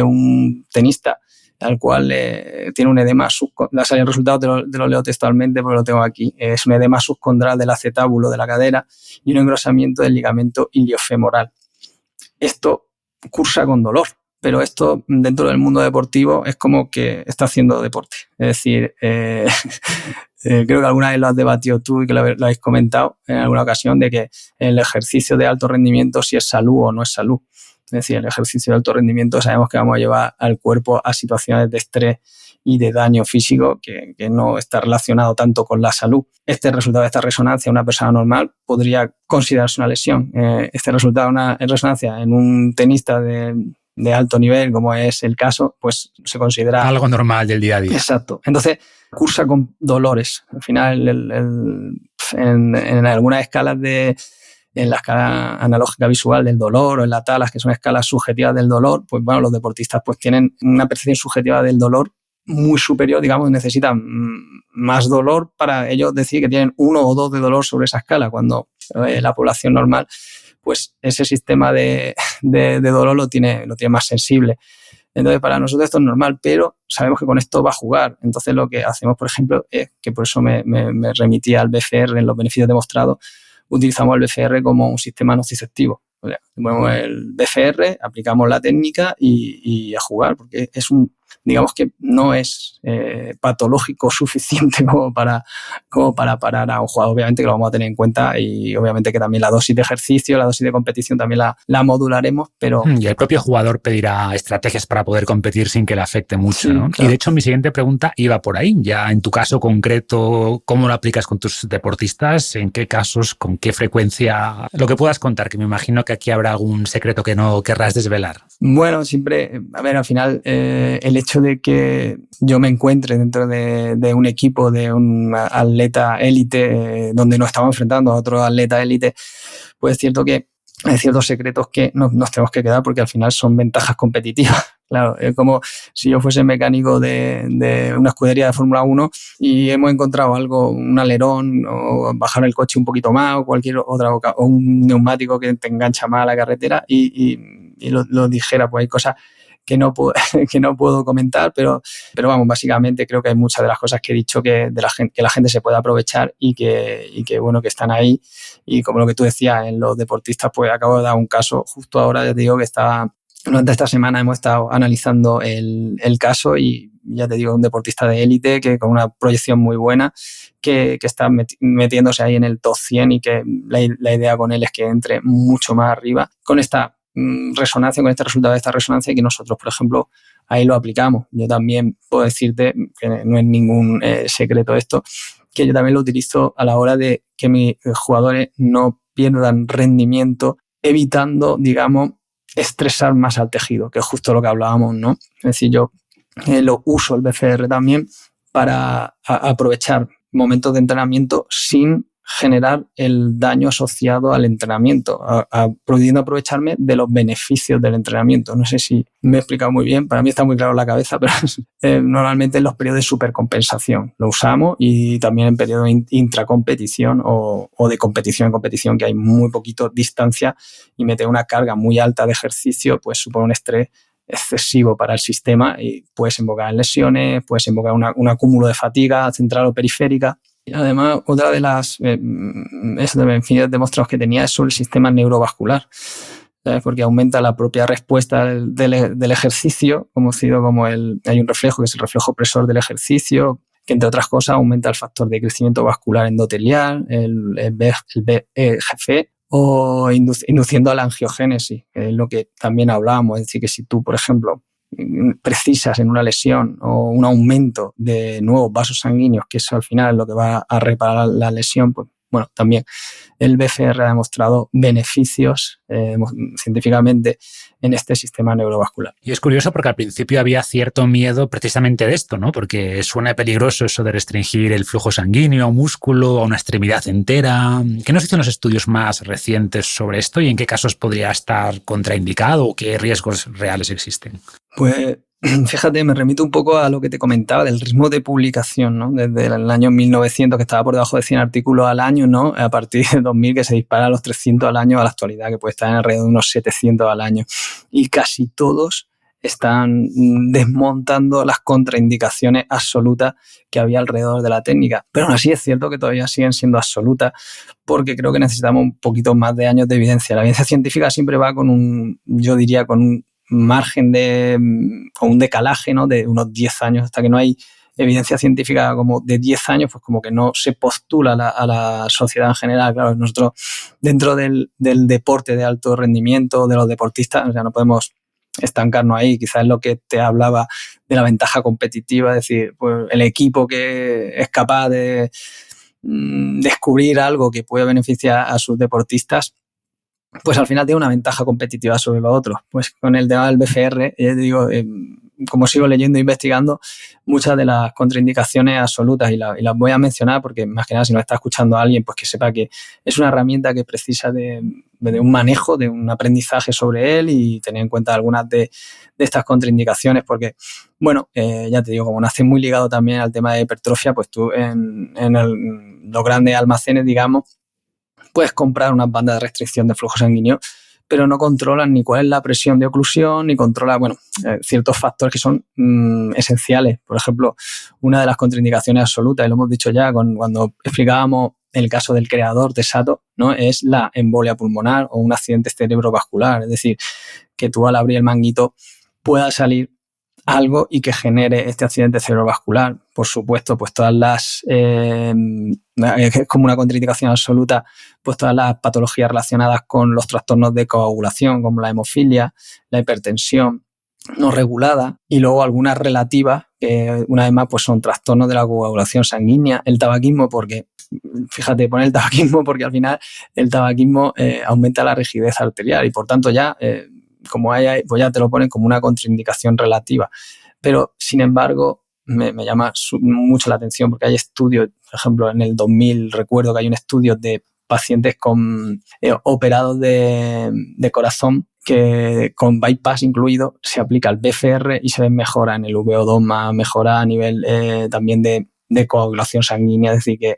un tenista al cual tiene un edema subcondral. El resultado te lo leo textualmente porque lo tengo aquí. Es un edema subcondral del acetábulo de la cadera y un engrosamiento del ligamento iliofemoral. Esto cursa con dolor, pero esto dentro del mundo deportivo es como que está haciendo deporte. Es decir, creo que alguna vez lo has debatido tú y que lo habéis comentado en alguna ocasión de que el ejercicio de alto rendimiento si es salud o no es salud. Es decir, el ejercicio de alto rendimiento sabemos que vamos a llevar al cuerpo a situaciones de estrés y de daño físico que no está relacionado tanto con la salud. Este resultado de esta resonancia en una persona normal podría considerarse una lesión. Este resultado de una resonancia en un tenista de alto nivel, como es el caso, pues se considera algo normal del día a día. Exacto. Entonces, cursa con dolores. Al final, en algunas escalas en la escala analógica visual del dolor o en la TALAS, que son escalas subjetivas del dolor, pues bueno, los deportistas pues tienen una percepción subjetiva del dolor muy superior, digamos, necesitan más dolor para ellos decir que tienen 1 o 2 de dolor sobre esa escala, cuando la población normal, pues ese sistema de dolor lo tiene más sensible. Entonces, para nosotros esto es normal, pero sabemos que con esto va a jugar. Entonces, lo que hacemos, por ejemplo, es que por eso me remitía al BFR en los beneficios demostrados, utilizamos el BFR como un sistema nociceptivo. O sea, ponemos el BFR, aplicamos la técnica y a jugar, porque digamos que no es patológico suficiente como para parar a un jugador. Obviamente que lo vamos a tener en cuenta y obviamente que también la dosis de ejercicio, la dosis de competición también la modularemos, pero... Y el propio jugador pedirá estrategias para poder competir sin que le afecte mucho, sí, ¿no? Claro. Y de hecho mi siguiente pregunta iba por ahí. Ya en tu caso concreto, ¿cómo lo aplicas con tus deportistas? ¿En qué casos? ¿Con qué frecuencia? Lo que puedas contar, que me imagino que aquí habrá algún secreto que no querrás desvelar. Bueno, siempre, a ver, al final el hecho de que yo me encuentre dentro de un equipo, de un atleta élite, donde nos estamos enfrentando a otro atleta élite, pues es cierto que hay ciertos secretos que nos tenemos que quedar porque al final son ventajas competitivas. Claro, es como si yo fuese mecánico de una escudería de Fórmula 1 y hemos encontrado algo, un alerón o bajar el coche un poquito más o cualquier otra, o un neumático que te engancha más a la carretera y lo dijera, pues hay cosas que no puedo comentar, pero vamos, básicamente creo que hay muchas de las cosas que he dicho que la gente se puede aprovechar y que bueno, que están ahí. Y como lo que tú decías, en los deportistas, pues acabo de dar un caso justo ahora, ya te digo que estaba durante esta semana hemos estado analizando el caso y ya te digo, un deportista de élite que con una proyección muy buena, que está metiéndose ahí en el top 100 y que la idea con él es que entre mucho más arriba con esta resonancia, con este resultado de esta resonancia, y que nosotros, por ejemplo, ahí lo aplicamos. Yo también puedo decirte, que no es ningún secreto esto, que yo también lo utilizo a la hora de que mis jugadores no pierdan rendimiento, evitando, digamos, estresar más al tejido, que es justo lo que hablábamos, ¿no? Es decir, yo lo uso el BCR también para aprovechar momentos de entrenamiento sin generar el daño asociado al entrenamiento, pudiendo aprovecharme de los beneficios del entrenamiento. No sé si me he explicado muy bien, para mí está muy claro en la cabeza, pero normalmente en los periodos de supercompensación lo usamos, y también en periodos de intracompetición o de competición en competición, que hay muy poquito distancia, y meter una carga muy alta de ejercicio pues supone un estrés excesivo para el sistema y puedes invocar lesiones, puedes invocar un acúmulo de fatiga central o periférica. Y además, otra de las beneficios demostrados que tenía es sobre el sistema neurovascular, ¿sabes? Porque aumenta la propia respuesta del ejercicio, hay un reflejo que es el reflejo presor del ejercicio, que entre otras cosas aumenta el factor de crecimiento vascular endotelial, el BGF, o induciendo a la angiogénesis, que es lo que también hablábamos. Es decir, que si tú, por ejemplo, precisas en una lesión o un aumento de nuevos vasos sanguíneos, que eso al final es lo que va a reparar la lesión, pues bueno, también el BCR ha demostrado beneficios científicamente en este sistema neurovascular. Y es curioso porque al principio había cierto miedo precisamente de esto, ¿no? Porque suena peligroso eso de restringir el flujo sanguíneo a un músculo, a una extremidad entera. ¿Qué nos dicen los estudios más recientes sobre esto y en qué casos podría estar contraindicado o qué riesgos reales existen? Pues fíjate, me remito un poco a lo que te comentaba del ritmo de publicación, ¿no? Desde el año 1900, que estaba por debajo de 100 artículos al año, ¿no? A partir de 2000, que se dispara a los 300 al año, a la actualidad, que puede estar en alrededor de unos 700 al año. Y casi todos están desmontando las contraindicaciones absolutas que había alrededor de la técnica. Pero aún así es cierto que todavía siguen siendo absolutas, porque creo que necesitamos un poquito más de años de evidencia. La evidencia científica siempre va con un margen o un decalaje, ¿no? De unos 10 años, hasta que no hay evidencia científica como de 10 años, pues como que no se postula a la sociedad en general. Claro, nosotros dentro del deporte de alto rendimiento, de los deportistas, o sea, no podemos estancarnos ahí. Quizás es lo que te hablaba de la ventaja competitiva, es decir, pues el equipo que es capaz de descubrir algo que puede beneficiar a sus deportistas, pues al final tiene una ventaja competitiva sobre los otros. Pues con el tema del BCR, ya te digo, como sigo leyendo e investigando, muchas de las contraindicaciones absolutas, y las voy a mencionar porque más que nada si nos está escuchando alguien, pues que sepa que es una herramienta que precisa de un manejo, de un aprendizaje sobre él, y tener en cuenta algunas de estas contraindicaciones, porque, bueno, ya te digo, como nace muy ligado también al tema de hipertrofia, pues tú en los grandes almacenes, digamos, puedes comprar unas bandas de restricción de flujo sanguíneo, pero no controlan ni cuál es la presión de oclusión, ni controla, ciertos factores que son esenciales. Por ejemplo, una de las contraindicaciones absolutas, y lo hemos dicho ya cuando explicábamos el caso del creador de Sato, ¿no? Es la embolia pulmonar o un accidente cerebrovascular. Es decir, que tú al abrir el manguito pueda salir algo y que genere este accidente cerebrovascular. Por supuesto, pues todas las, es como una contraindicación absoluta, pues todas las patologías relacionadas con los trastornos de coagulación, como la hemofilia, la hipertensión no regulada, y luego algunas relativas, que una vez más pues son trastornos de la coagulación sanguínea, el tabaquismo, porque fíjate, pone el tabaquismo porque al final el tabaquismo aumenta la rigidez arterial y por tanto ya como pues ya te lo ponen como una contraindicación relativa. Pero, sin embargo, me llama mucho la atención porque hay estudios, por ejemplo, en el 2000 recuerdo que hay un estudio de pacientes operados de corazón que con bypass incluido se aplica el BCR y se ven mejora en el VO2+, mejora a nivel también de coagulación sanguínea, es decir, que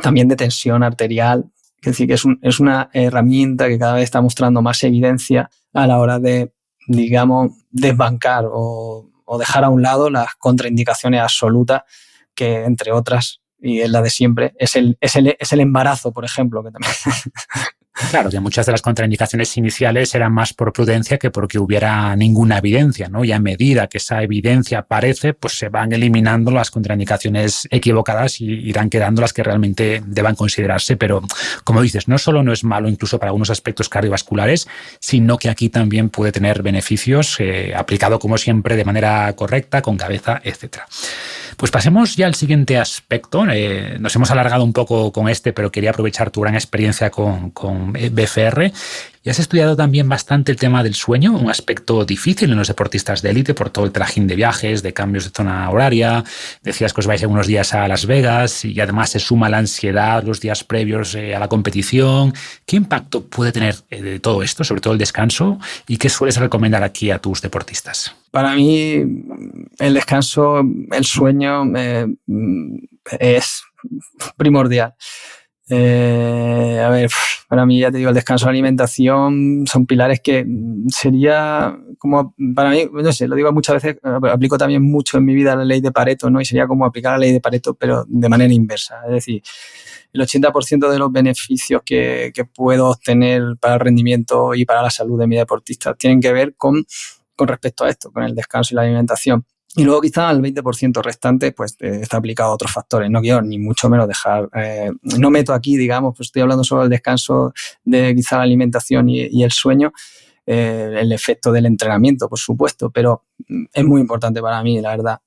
también de tensión arterial. Es decir, que es una herramienta que cada vez está mostrando más evidencia a la hora de, digamos, desbancar o dejar a un lado las contraindicaciones absolutas, que entre otras, y es la de siempre, es el embarazo, por ejemplo, que también Claro, que muchas de las contraindicaciones iniciales eran más por prudencia que porque hubiera ninguna evidencia, ¿no? Y a medida que esa evidencia aparece, pues se van eliminando las contraindicaciones equivocadas y irán quedando las que realmente deban considerarse. Pero, como dices, no solo no es malo incluso para algunos aspectos cardiovasculares, sino que aquí también puede tener beneficios aplicado, como siempre, de manera correcta, con cabeza, etcétera. Pues pasemos ya al siguiente aspecto. Nos hemos alargado un poco con este, pero quería aprovechar tu gran experiencia con BFR. Y has estudiado también bastante el tema del sueño, un aspecto difícil en los deportistas de élite por todo el trajín de viajes, de cambios de zona horaria. Decías que os vais unos días a Las Vegas y además se suma la ansiedad los días previos a la competición. ¿Qué impacto puede tener de todo esto, sobre todo el descanso? ¿Y qué sueles recomendar aquí a tus deportistas? Para mí, el descanso, el sueño es primordial. A ver, para mí, ya te digo, el descanso y la alimentación son pilares que sería como, para mí, no sé, lo digo muchas veces, aplico también mucho en mi vida la ley de Pareto, ¿no? Y sería como aplicar la ley de Pareto, pero de manera inversa. Es decir, el 80% de los beneficios que puedo obtener para el rendimiento y para la salud de mi deportista tienen que ver con respecto a esto, con el descanso y la alimentación. Y luego quizá el 20% restante pues está aplicado a otros factores. No quiero ni mucho menos dejar, no meto aquí, digamos, pues estoy hablando solo del descanso, de quizá la alimentación y el sueño, el efecto del entrenamiento, por supuesto, pero es muy importante para mí, la verdad.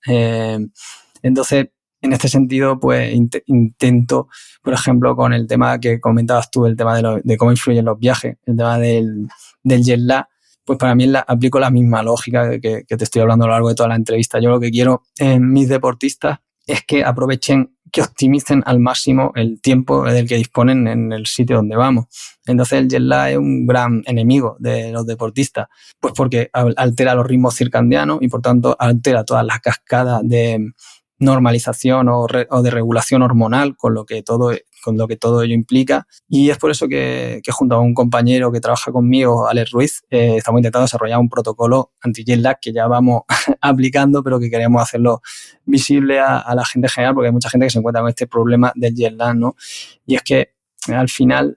Entonces, en este sentido, pues intento, por ejemplo, con el tema que comentabas tú, el tema de cómo influyen los viajes, el tema del jet lag, pues para mí aplico la misma lógica que te estoy hablando a lo largo de toda la entrevista. Yo lo que quiero en mis deportistas es que aprovechen, que optimicen al máximo el tiempo del que disponen en el sitio donde vamos. Entonces el jet lag es un gran enemigo de los deportistas, pues porque altera los ritmos circadianos y por tanto altera todas las cascadas de normalización o de regulación hormonal con lo que todo ello implica. Y es por eso que junto a un compañero que trabaja conmigo, Alex Ruiz, estamos intentando desarrollar un protocolo anti-jet lag que ya vamos aplicando, pero que queremos hacerlo visible a la gente en general, porque hay mucha gente que se encuentra con este problema del jet lag, ¿no? Y es que al final,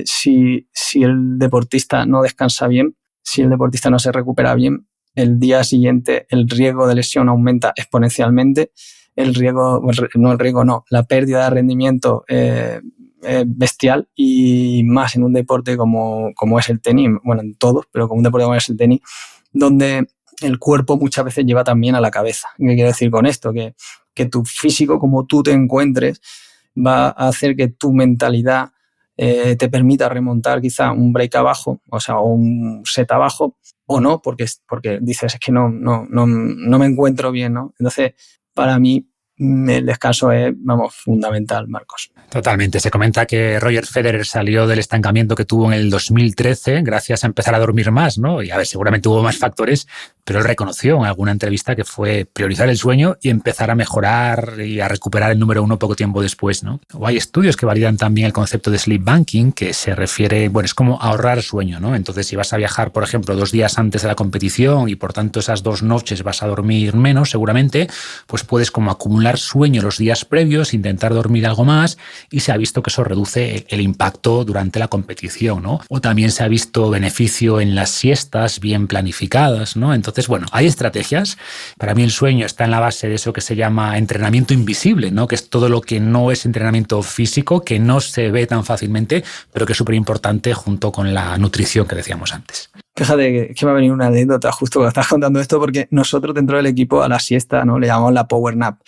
si el deportista no descansa bien, si el deportista no se recupera bien, el día siguiente el riesgo de lesión aumenta exponencialmente. La pérdida de rendimiento bestial, y más en un deporte como es el tenis, bueno, en todos, pero como un deporte como es el tenis, donde el cuerpo muchas veces lleva también a la cabeza. ¿Qué quiero decir con esto? Que tu físico, como tú te encuentres, va a hacer que tu mentalidad te permita remontar quizá un break abajo, o sea, o un set abajo, o no, porque dices, es que no me encuentro bien, ¿no? Entonces, para mí, el descanso es, fundamental, Marcos. Totalmente. Se comenta que Roger Federer salió del estancamiento que tuvo en el 2013 gracias a empezar a dormir más, ¿no? Y a ver, seguramente hubo más factores, pero él reconoció en alguna entrevista que fue priorizar el sueño y empezar a mejorar y a recuperar el número 1 poco tiempo después, ¿no? O hay estudios que validan también el concepto de sleep banking, que se refiere, bueno, es como ahorrar sueño, ¿no? Entonces, si vas a viajar, por ejemplo, 2 días antes de la competición y por tanto esas 2 noches vas a dormir menos, seguramente, pues puedes como acumular sueño los días previos, intentar dormir algo más, y se ha visto que eso reduce el impacto durante la competición, ¿no? O también se ha visto beneficio en las siestas bien planificadas, ¿no? Entonces, bueno, hay estrategias. Para mí el sueño está en la base de eso que se llama entrenamiento invisible, ¿no? Que es todo lo que no es entrenamiento físico, que no se ve tan fácilmente, pero que es súper importante junto con la nutrición que decíamos antes. Fíjate que me ha venido una anécdota justo cuando estás contando esto, porque nosotros dentro del equipo a la siesta, ¿no?, le llamamos la power nap.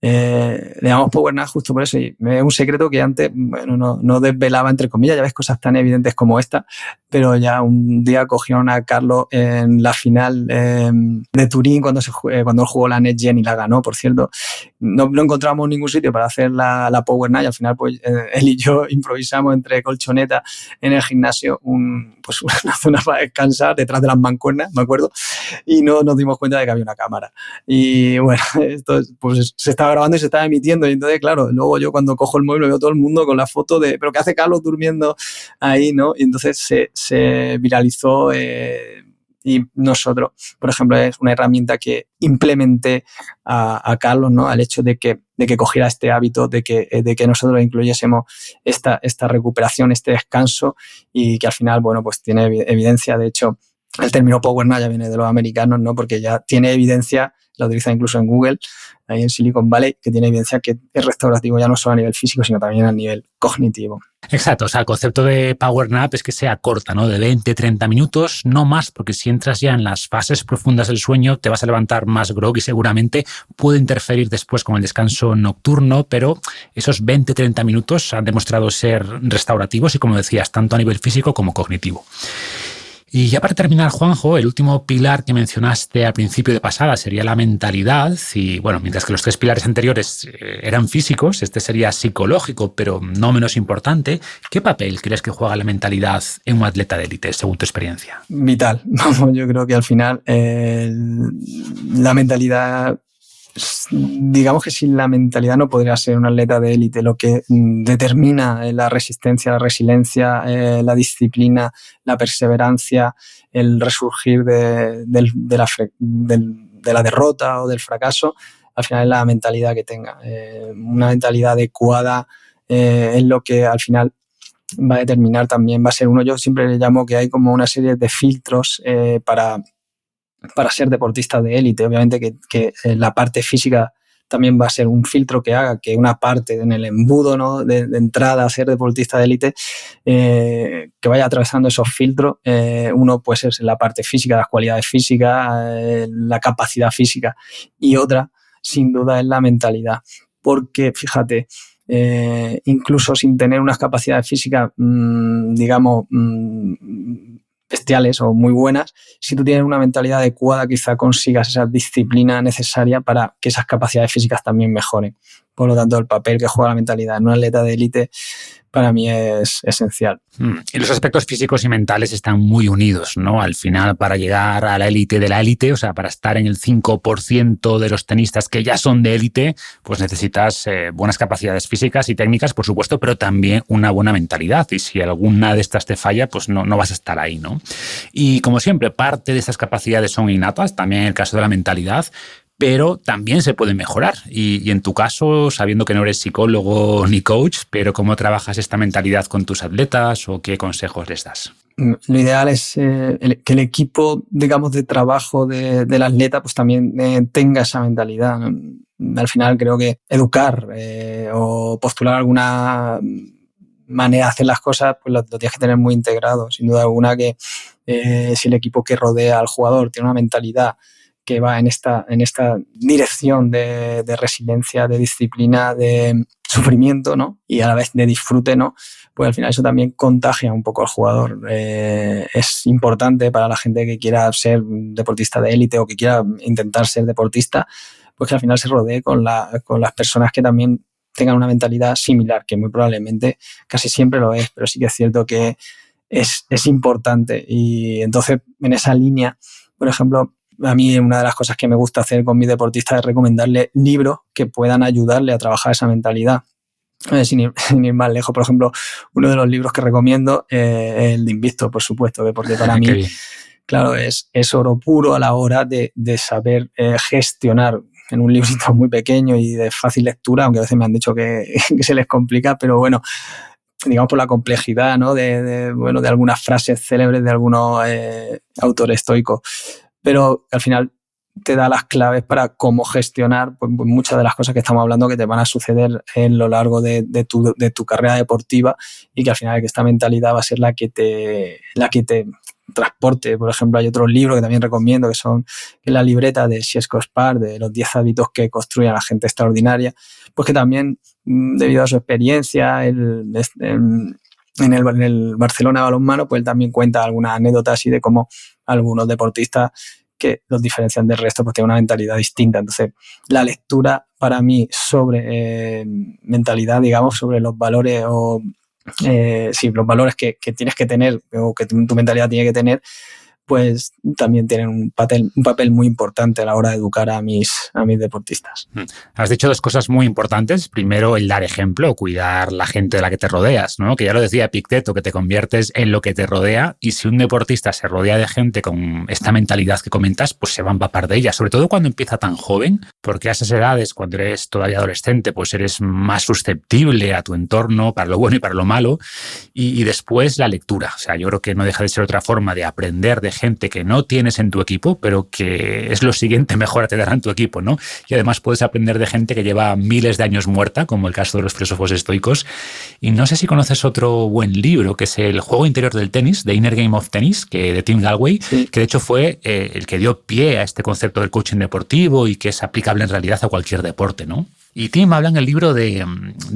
Le llamamos power nap justo por eso, y es un secreto que antes, bueno, no desvelaba, entre comillas. Ya ves, cosas tan evidentes como esta, pero ya un día cogieron a Carlos en la final de Turín cuando él jugó la Next Gen y la ganó, por cierto. No encontramos ningún sitio para hacer la power nap, y al final pues él y yo improvisamos entre colchoneta en el gimnasio una zona para descansar detrás de las mancuernas, me acuerdo, y no nos dimos cuenta de que había una cámara. Y bueno, esto pues se estaba grabando y se estaba emitiendo, y entonces, claro, luego yo cuando cojo el móvil veo todo el mundo con la foto de ¿pero qué hace Carlos durmiendo ahí?, ¿no? Y entonces se viralizó Y nosotros, por ejemplo, es una herramienta que implementé a Carlos, ¿no? Al hecho de que cogiera este hábito, de que nosotros incluyésemos esta recuperación, este descanso, y que al final, bueno, pues tiene evidencia. De hecho, el término Power Nap ya viene de los americanos, ¿no? Porque ya tiene evidencia, la utiliza incluso en Google, ahí en Silicon Valley, que tiene evidencia que es restaurativo ya no solo a nivel físico, sino también a nivel cognitivo. Exacto, o sea, el concepto de Power Nap es que sea corta, ¿no? De 20-30 minutos, no más, porque si entras ya en las fases profundas del sueño, te vas a levantar más grog y seguramente puede interferir después con el descanso nocturno, pero esos 20-30 minutos han demostrado ser restaurativos y, como decías, tanto a nivel físico como cognitivo. Y ya para terminar, Juanjo, el último pilar que mencionaste al principio de pasada sería la mentalidad. Y bueno, mientras que los 3 pilares anteriores eran físicos, este sería psicológico, pero no menos importante. ¿Qué papel crees que juega la mentalidad en un atleta de élite, según tu experiencia? Vital. Vamos, yo creo que al final la mentalidad, digamos que sin la mentalidad no podría ser un atleta de élite. Lo que determina la resistencia, la resiliencia, la disciplina, la perseverancia, el resurgir de la derrota o del fracaso, al final es la mentalidad que tenga. Una mentalidad adecuada es lo que al final va a determinar también, va a ser uno. Yo siempre le llamo que hay como una serie de filtros para ser deportista de élite. Obviamente que la parte física también va a ser un filtro que haga que una parte en el embudo, ¿no? de entrada a ser deportista de élite, que vaya atravesando esos filtros. Uno pues es la parte física, las cualidades físicas, la capacidad física, y otra sin duda es la mentalidad, porque fíjate, incluso sin tener unas capacidades físicas digamos bestiales o muy buenas, si tú tienes una mentalidad adecuada, quizá consigas esa disciplina necesaria para que esas capacidades físicas también mejoren. Por lo tanto, el papel que juega la mentalidad en un atleta de élite para mí es esencial. Y los aspectos físicos y mentales están muy unidos, ¿no? Al final, para llegar a la élite de la élite, o sea, para estar en el 5% de los tenistas que ya son de élite, pues necesitas buenas capacidades físicas y técnicas, por supuesto, pero también una buena mentalidad. Y si alguna de estas te falla, pues no vas a estar ahí, ¿no? Y como siempre, parte de estas capacidades son innatas, también en el caso de la mentalidad, pero también se puede mejorar. Y en tu caso, sabiendo que no eres psicólogo ni coach, pero ¿cómo trabajas esta mentalidad con tus atletas o qué consejos les das? Lo ideal es que el equipo, digamos, de trabajo del atleta pues también tenga esa mentalidad. Al final creo que educar o postular alguna manera de hacer las cosas, pues lo tienes que tener muy integrado. Sin duda alguna que si el equipo que rodea al jugador tiene una mentalidad que va en esta dirección de resiliencia, de disciplina, de sufrimiento, ¿no? Y a la vez de disfrute, ¿no? Pues al final eso también contagia un poco al jugador. Es importante para la gente que quiera ser deportista de élite o que quiera intentar ser deportista, pues que al final se rodee con las personas que también tengan una mentalidad similar, que muy probablemente casi siempre lo es, pero sí que es cierto que es importante. Y entonces, en esa línea, por ejemplo, a mí una de las cosas que me gusta hacer con mis deportistas es recomendarles libros que puedan ayudarle a trabajar esa mentalidad. Sin ir más lejos, por ejemplo, uno de los libros que recomiendo es el de Invicto, por supuesto, porque para mí, claro, es oro puro a la hora de saber gestionar, en un librito muy pequeño y de fácil lectura, aunque a veces me han dicho que se les complica, pero bueno, digamos por la complejidad, ¿no? de algunas frases célebres de algunos autores estoicos, pero al final te da las claves para cómo gestionar pues, muchas de las cosas que estamos hablando que te van a suceder en lo largo de tu carrera deportiva, y que al final que esta mentalidad va a ser la que te transporte. Por ejemplo, hay otros libros que también recomiendo, que son la libreta de Siesko Spar, de los 10 hábitos que construyen a la gente extraordinaria, pues que también, debido a su experiencia en el Barcelona balonmano, pues él también cuenta algunas anécdotas así de cómo algunos deportistas que los diferencian del resto pues tienen una mentalidad distinta. Entonces, la lectura para mí sobre mentalidad, digamos, sobre los valores los valores que tienes que tener o que tu mentalidad tiene que tener, pues también tienen un papel muy importante a la hora de educar a mis deportistas. Has dicho dos cosas muy importantes. Primero, el dar ejemplo, cuidar la gente de la que te rodeas, ¿no? Que ya lo decía Epicteto, que te conviertes en lo que te rodea, y si un deportista se rodea de gente con esta mentalidad que comentas, pues se va a empapar de ella, sobre todo cuando empieza tan joven, porque a esas edades, cuando eres todavía adolescente, pues eres más susceptible a tu entorno, para lo bueno y para lo malo, y después la lectura. O sea, yo creo que no deja de ser otra forma de aprender de gente que no tienes en tu equipo, pero que es lo siguiente mejor te dará en tu equipo, ¿no? Y además puedes aprender de gente que lleva miles de años muerta, como el caso de los filósofos estoicos. Y no sé si conoces otro buen libro, que es El juego interior del tenis, The Inner Game of Tennis, de Tim Galway, sí, que de hecho fue el que dio pie a este concepto del coaching deportivo y que es aplicable en realidad a cualquier deporte, ¿no? Y Tim habla en el libro de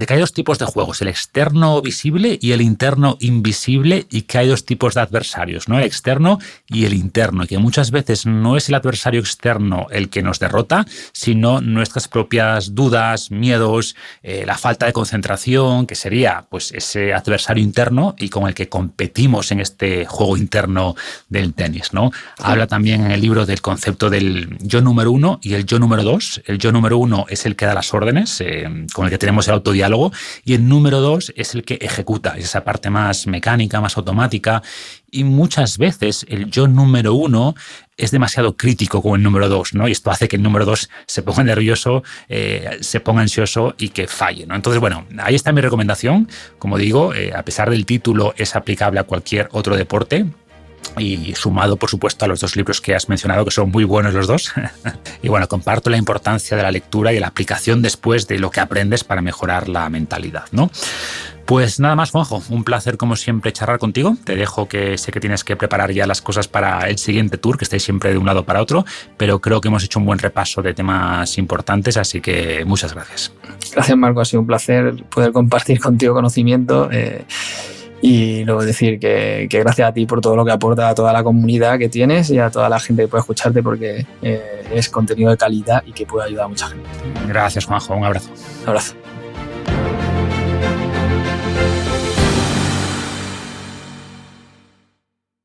que hay dos tipos de juegos, el externo visible y el interno invisible, y que hay dos tipos de adversarios, ¿no? El externo y el interno, y que muchas veces no es el adversario externo el que nos derrota, sino nuestras propias dudas, miedos, la falta de concentración, que sería pues ese adversario interno y con el que competimos en este juego interno del tenis, ¿no? Sí. Habla también en el libro del concepto del yo número 1 y el yo número 2. El yo número 1 es el que da las órdenes, con el que tenemos el autodiálogo, y el número 2 es el que ejecuta, es esa parte más mecánica, más automática, y muchas veces el yo número 1 es demasiado crítico con el número 2, ¿no? Y esto hace que el número 2 se ponga nervioso, se ponga ansioso y que falle, ¿no? Entonces, bueno, ahí está mi recomendación. Como digo, a pesar del título, es aplicable a cualquier otro deporte. Y sumado, por supuesto, a los dos libros que has mencionado, que son muy buenos los dos. Y bueno, comparto la importancia de la lectura y de la aplicación después de lo que aprendes para mejorar la mentalidad, ¿no? Pues nada más, Juanjo, un placer como siempre charlar contigo. Te dejo, que sé que tienes que preparar ya las cosas para el siguiente tour, que estáis siempre de un lado para otro, pero creo que hemos hecho un buen repaso de temas importantes, así que muchas gracias. Gracias, Marco, ha sido un placer poder compartir contigo conocimiento. Y luego decir que gracias a ti por todo lo que aporta a toda la comunidad que tienes y a toda la gente que puede escucharte, porque es contenido de calidad y que puede ayudar a mucha gente. Gracias, Juanjo. Un abrazo. Un abrazo.